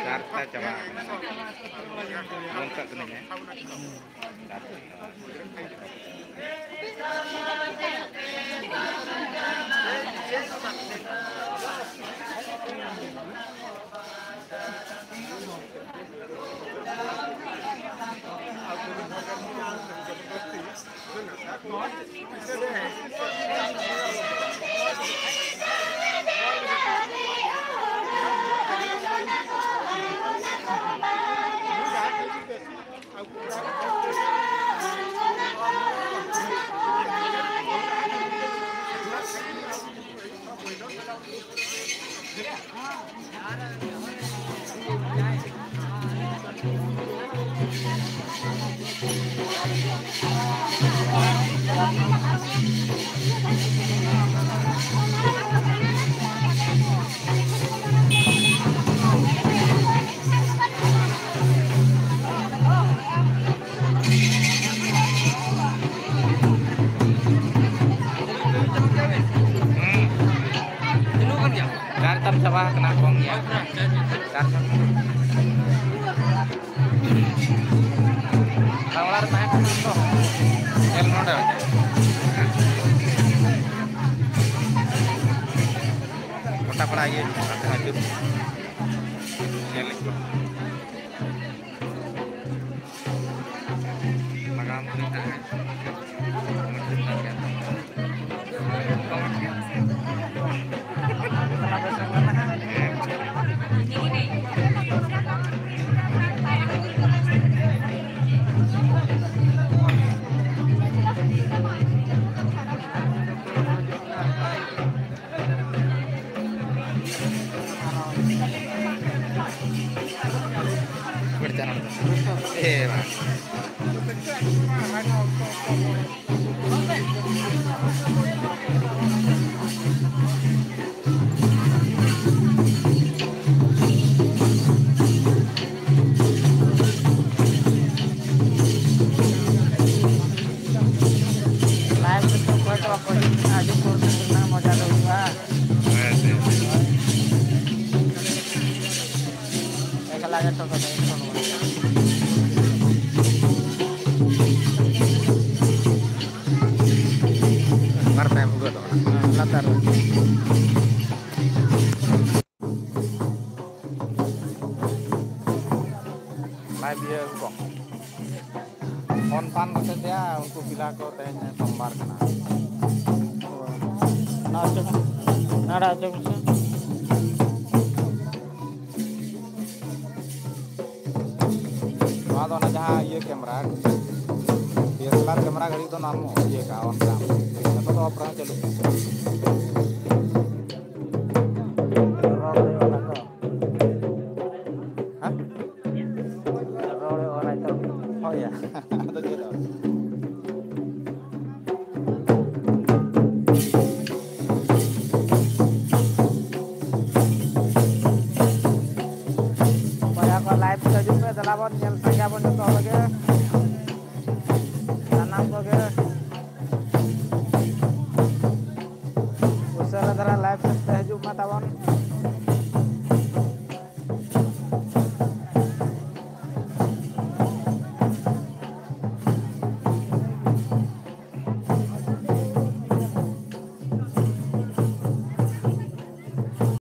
Darta coba lengkap kenanya. Dartam sawah kena kong ya. Dartam. Kalau lar naik ke situ, el noda. Kota pelagi, kata hancur. El. Magam kita. Live dia kok. Kontan saja untuk bila kau tanya kembar kena. Nada aja bisa. Ada na jaha ye kamera. DSLR kamera gadi to namo ye ka on cam. Atau to opera chalu. Oh ya, atau gitu. Supaya kau live kita juga dalam nyel saja pun itu lagi. Tanam lagi. Usaha antara live kita juga tawan.